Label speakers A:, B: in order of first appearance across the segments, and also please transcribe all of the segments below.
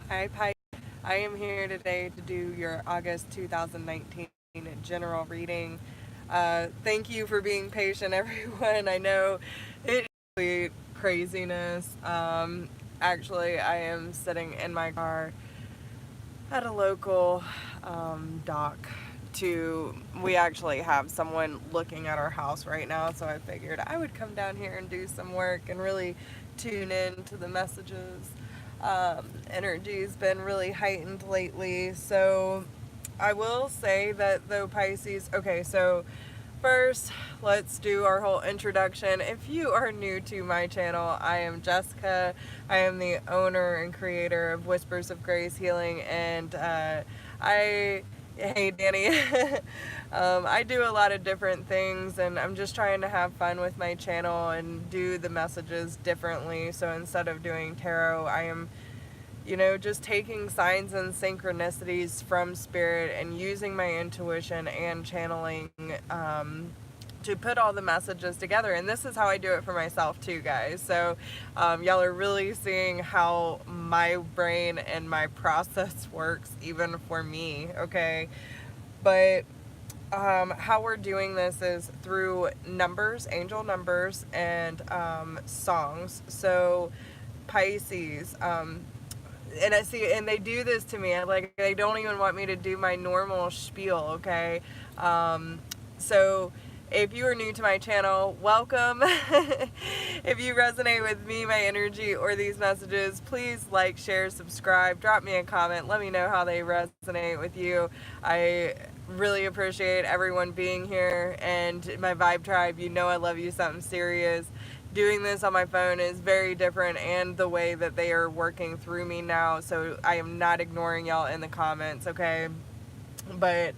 A: Hi, Pi. I am here today to do your August 2019 general reading. Thank you for being patient, everyone. I know it is craziness. Actually, I am sitting in my car at a local dock. We actually have someone looking at our house right now, so I figured I would come down here and do some work and really tune in to the messages. Energy's been really heightened lately, so I will say that though Pisces, okay, so first, let's do our whole introduction. If you are new to my channel, I am Jessica. I am the owner and creator of Whispers of Grace Healing, and hey Danny, I do a lot of different things, and I'm just trying to have fun with my channel and do the messages differently. So instead of doing tarot, I am just taking signs and synchronicities from spirit and using my intuition and channeling to put all the messages together. And this is how I do it for myself too, guys. So y'all are really seeing how my brain and my process works even for me, okay? But how we're doing this is through numbers, angel numbers, and songs. So Pisces, and I see, and they do this to me. Like, they don't even want me to do my normal spiel, okay? So if you are new to my channel, welcome. If you resonate with me, my energy, or these messages, please like, share, subscribe, drop me a comment, let me know how they resonate with you. I really appreciate everyone being here, and my vibe tribe, I love you something serious. Doing this on my phone is very different, and the way that they are working through me now, so I am not ignoring y'all in the comments, okay? But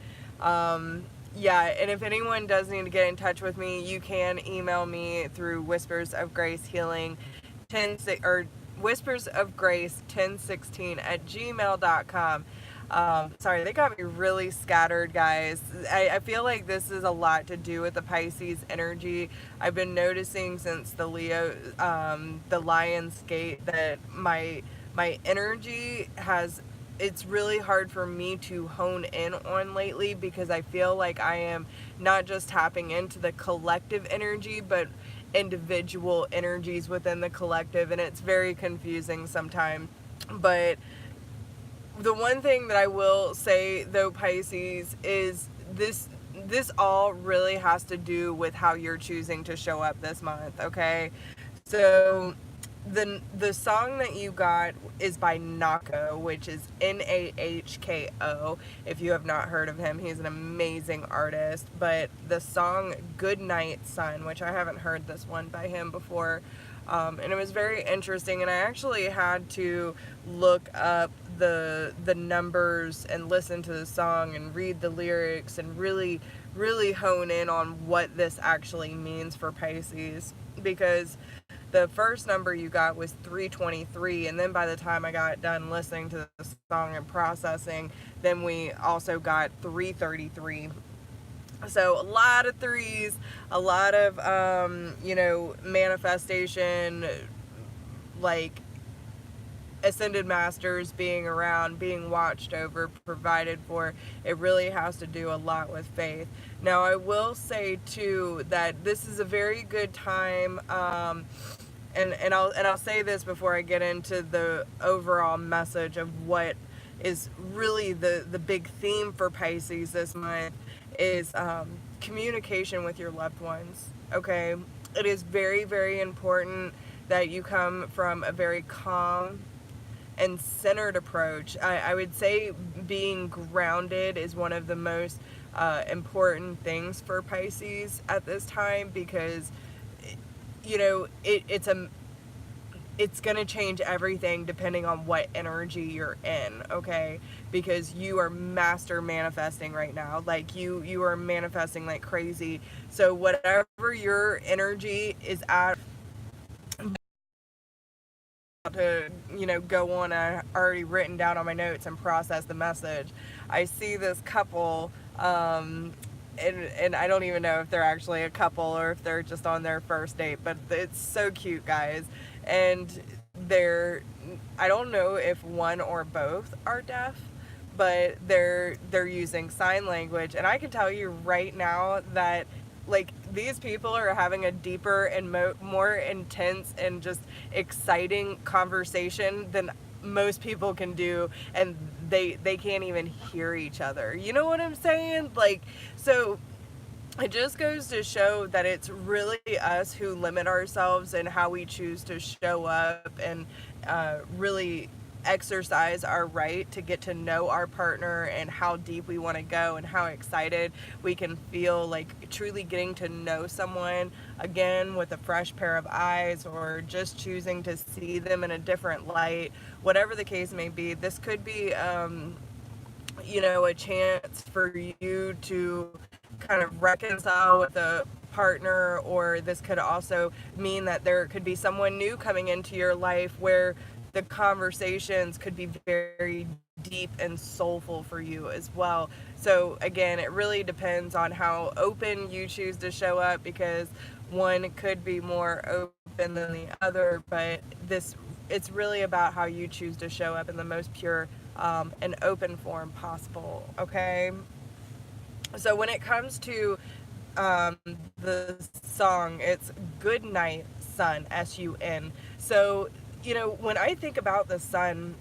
A: yeah, and if anyone does need to get in touch with me, you can email me through Whispers of Grace Healing 10 or Whispers of Grace 1016 at gmail.com. Sorry, they got me really scattered, guys. I feel like this is a lot to do with the Pisces energy. I've been noticing since the the Lion's Gate, that my energy it's really hard for me to hone in on lately, because I feel like I am not just tapping into the collective energy, but individual energies within the collective, and it's very confusing sometimes. But the one thing that I will say, though, Pisces, is this all really has to do with how you're choosing to show up this month, okay? So the song that you got is by Nahko, which is Nahko. If you have not heard of him, he's an amazing artist. But the song Goodnight Sun, which I haven't heard this one by him before, and it was very interesting, and I actually had to look up the numbers and listen to the song and read the lyrics and really hone in on what this actually means for Pisces, because the first number you got was 323, and then by the time I got done listening to the song and processing, then we also got 333. So a lot of threes, a lot of manifestation, like ascended masters being around, being watched over, provided for. It really has to do a lot with faith. Now, I will say too that this is a very good time, and I'll say this before I get into the overall message of what is really the big theme for Pisces this month, is communication with your loved ones. Okay, it is very, very important that you come from a very calm and centered approach. I would say being grounded is one of the most important things for Pisces at this time, because it's going to change everything depending on what energy you're in, okay? Because you are master manifesting right now. Like, you are manifesting like crazy. So whatever your energy is at, to go on, I already written down on my notes and process the message. I see this couple, and I don't even know if they're actually a couple or if they're just on their first date, but it's so cute, guys. And they're I don't know if one or both are deaf, but they're using sign language, and I can tell you right now that like these people are having a deeper and more intense and just exciting conversation than most people can do, and they can't even hear each other. You know what I'm saying? Like, so it just goes to show that it's really us who limit ourselves and how we choose to show up and really exercise our right to get to know our partner and how deep we want to go and how excited we can feel, like truly getting to know someone again with a fresh pair of eyes, or just choosing to see them in a different light. Whatever the case may be, this could be a chance for you to kind of reconcile with a partner, or this could also mean that there could be someone new coming into your life where the conversations could be very deep and soulful for you as well. So again, it really depends on how open you choose to show up, because one could be more open than the other, but it's really about how you choose to show up in the most pure and open form possible, okay? So when it comes to the song, it's Goodnight Sun, S-U-N. So, when I think about the sun,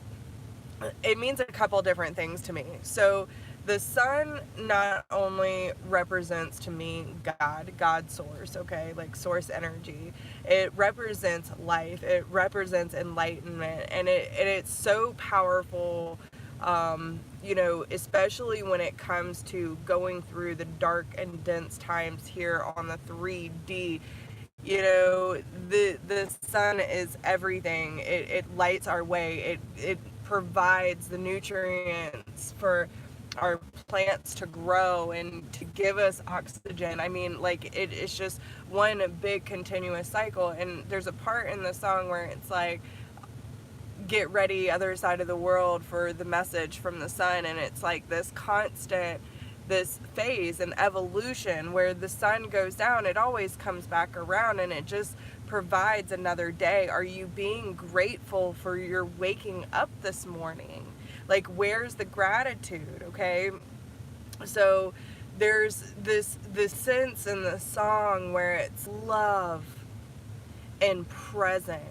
A: it means a couple different things to me. So the sun not only represents to me God source, okay, like source energy. It represents life. It represents enlightenment, and it's so powerful. Especially when it comes to going through the dark and dense times here on the 3D. The sun is everything. It lights our way. It provides the nutrients for our plants to grow and to give us oxygen. I mean, like, it's just one big continuous cycle. And there's a part in the song where it's like, get ready, other side of the world, for the message from the sun. And it's like this constant, this phase and evolution where the sun goes down, it always comes back around, and it just provides another day. Are you being grateful for your waking up this morning? Like, where's the gratitude? Okay, so there's this sense in the song where it's love and present,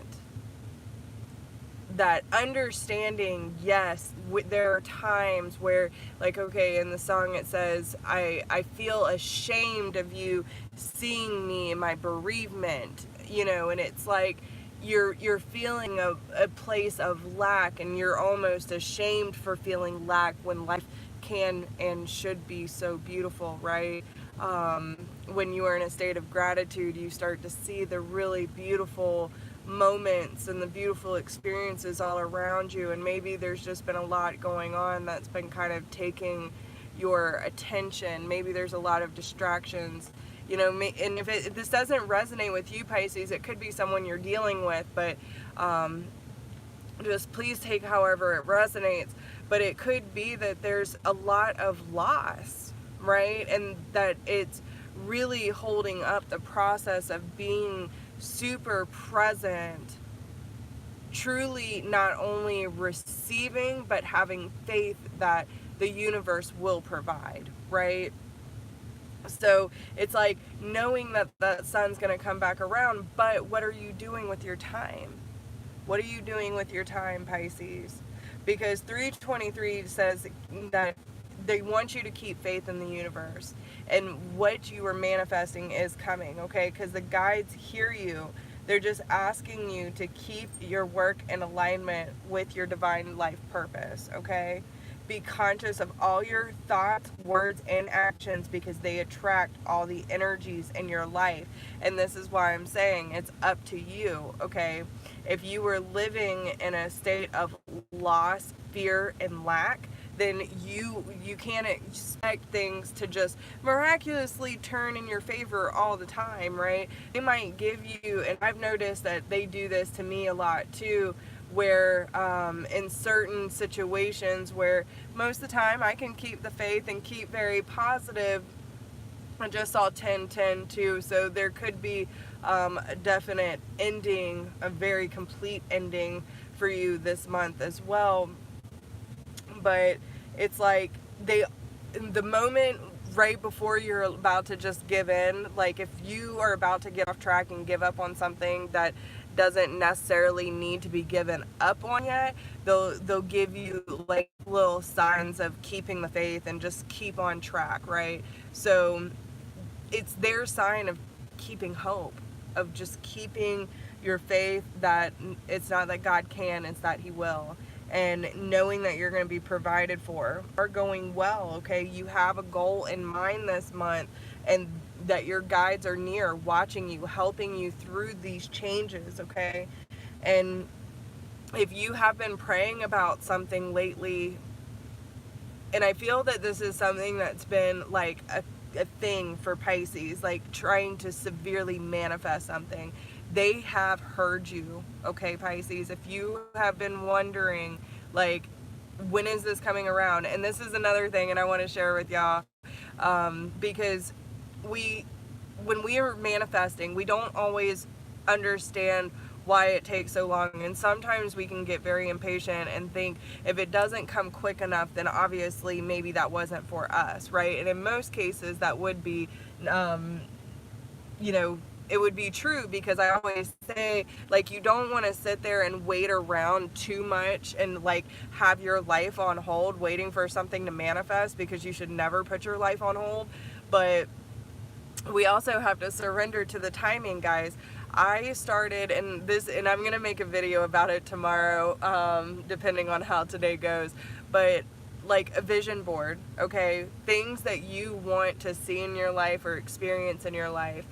A: that understanding. Yes, there are times where, like, okay, in the song it says, I feel ashamed of you seeing me in my bereavement, and it's like you're feeling a place of lack, and you're almost ashamed for feeling lack when life can and should be so beautiful, right? When you are in a state of gratitude, you start to see the really beautiful moments and the beautiful experiences all around you. And maybe there's just been a lot going on that's been kind of taking your attention. Maybe there's a lot of distractions, and if this doesn't resonate with you, Pisces, it could be someone you're dealing with, but just please take however it resonates. But it could be that there's a lot of loss, right? And that it's really holding up the process of being super present, truly not only receiving, but having faith that the universe will provide, right? So it's like knowing that the sun's going to come back around, but what are you doing with your time? What are you doing with your time, Pisces? Because 323 says that they want you to keep faith in the universe, and what you are manifesting is coming, okay? Because the guides hear you. They're just asking you to keep your work in alignment with your divine life purpose, okay? Be conscious of all your thoughts, words, and actions, because they attract all the energies in your life. And this is why I'm saying it's up to you, okay? If you were living in a state of loss, fear, and lack, then you can't expect things to just miraculously turn in your favor all the time, right? They might give you, and I've noticed that they do this to me a lot too, where in certain situations where most of the time I can keep the faith and keep very positive. I just saw 10-10 too, so there could be a definite ending, a very complete ending for you this month as well. But it's like the moment right before you're about to just give in, like if you are about to get off track and give up on something that doesn't necessarily need to be given up on yet, they'll give you like little signs of keeping the faith and just keep on track, right? So it's their sign of keeping hope, of just keeping your faith that it's not that God can, it's that He will. And knowing that you're going to be provided for, are going well, okay? You have a goal in mind this month, and that your guides are near, watching you, helping you through these changes, okay? And if you have been praying about something lately, and I feel that this is something that's been like a thing for Pisces, like trying to severely manifest something, they have heard you, okay, Pisces? If you have been wondering, like, when is this coming around? And this is another thing, and I want to share with y'all, because when we are manifesting, we don't always understand why it takes so long, and sometimes we can get very impatient and think if it doesn't come quick enough, then obviously maybe that wasn't for us, right? And in most cases that would be you know, it would be true, because I always say, like, you don't want to sit there and wait around too much and like have your life on hold waiting for something to manifest, because you should never put your life on hold. But we also have to surrender to the timing, guys. I started, and I'm gonna make a video about it tomorrow, depending on how today goes, but like a vision board, okay? Things that you want to see in your life or experience in your life.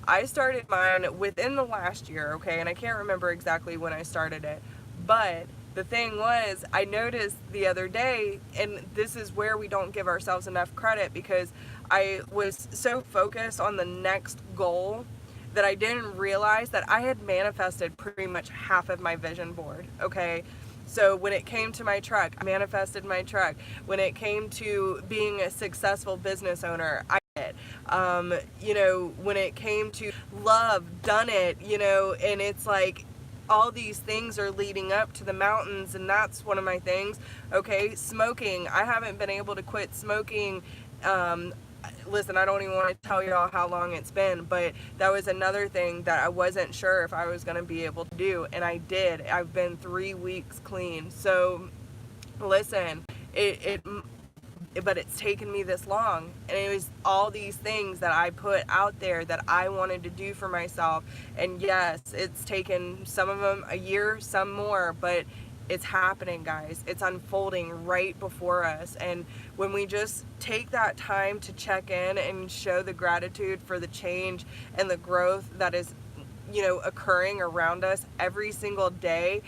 A: I started mine within the last year, okay? And I can't remember exactly when I started it, but the thing was, I noticed the other day, and this is where we don't give ourselves enough credit, because I was so focused on the next goal that I didn't realize that I had manifested pretty much half of my vision board, okay? So when it came to my truck, I manifested my truck. When it came to being a successful business owner, I did. You know, when it came to love, done it, you know, and it's like all these things are leading up to the mountains, and that's one of my things. Okay, smoking. I haven't been able to quit smoking. Listen, I don't even want to tell y'all how long it's been, but that was another thing that I wasn't sure if I was going to be able to do, and I did. I've been 3 weeks clean. So listen, but it's taken me this long, and it was all these things that I put out there that I wanted to do for myself. And yes, it's taken some of them a year, some more, but it's happening, guys. It's unfolding right before us. And when we just take that time to check in and show the gratitude for the change and the growth that is, you know, occurring around us every single day,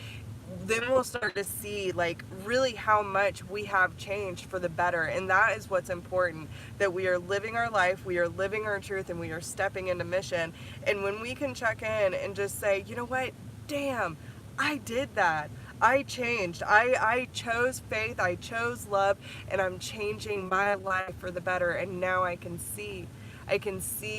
A: then we'll start to see like really how much we have changed for the better. And that is what's important, that we are living our life, we are living our truth, and we are stepping into mission. And when we can check in and just say, you know what, damn, I did that. I changed. I chose faith, I chose love, and I'm changing my life for the better. And now I can see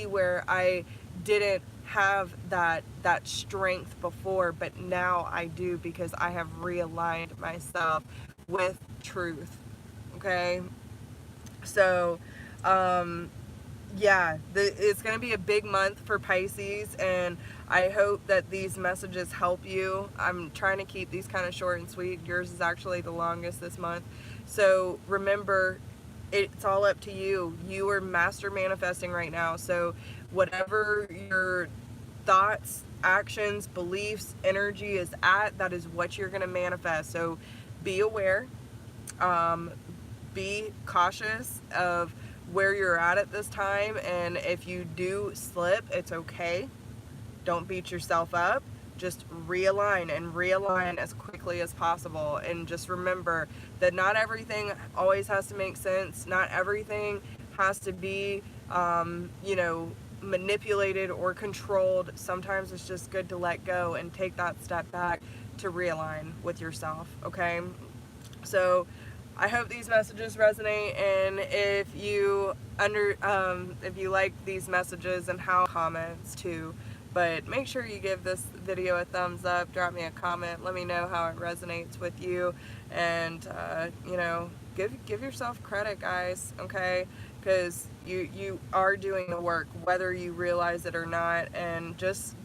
A: where I didn't have that strength before, but now I do, because I have realigned myself with truth. Okay, so yeah, it's going to be a big month for Pisces, and I hope that these messages help you. I'm trying to keep these kind of short and sweet. Yours is actually the longest this month. So remember, it's all up to you. You are master manifesting right now. So whatever your thoughts, actions, beliefs, energy is at, that is what you're going to manifest. So be aware. Be cautious of where you're at this time, and if you do slip, it's okay. Don't beat yourself up. Just realign as quickly as possible. And just remember that not everything always has to make sense. Not everything has to be, you know, manipulated or controlled. Sometimes it's just good to let go and take that step back to realign with yourself, okay? So I hope these messages resonate, and if you like these messages, and how comments too. But make sure you give this video a thumbs up, drop me a comment, let me know how it resonates with you, and you know, give yourself credit, guys, okay? Because you are doing the work, whether you realize it or not. And just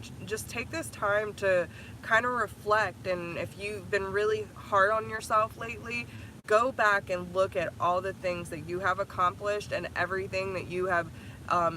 A: take this time to kind of reflect. And if you've been really hard on yourself lately, go back and look at all the things that you have accomplished and everything that you have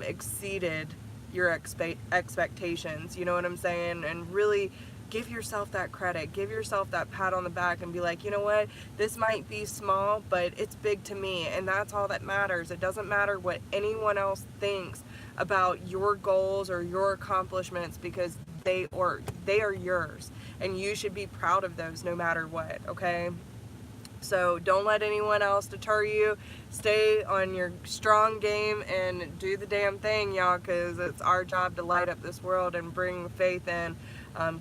A: exceeded your expectations, you know what I'm saying? And really give yourself that credit, give yourself that pat on the back, and be like, you know what, this might be small, but it's big to me, and that's all that matters. It doesn't matter what anyone else thinks about your goals or your accomplishments, because they are yours, and you should be proud of those no matter what, okay? So don't let anyone else deter you. Stay on your strong game and do the damn thing, y'all, because it's our job to light up this world and bring faith in,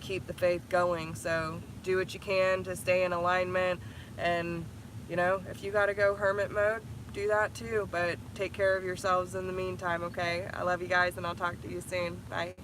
A: keep the faith going. So do what you can to stay in alignment, and you know, if you gotta go hermit mode, do that too, but take care of yourselves in the meantime, okay? I love you guys, and I'll talk to you soon. Bye.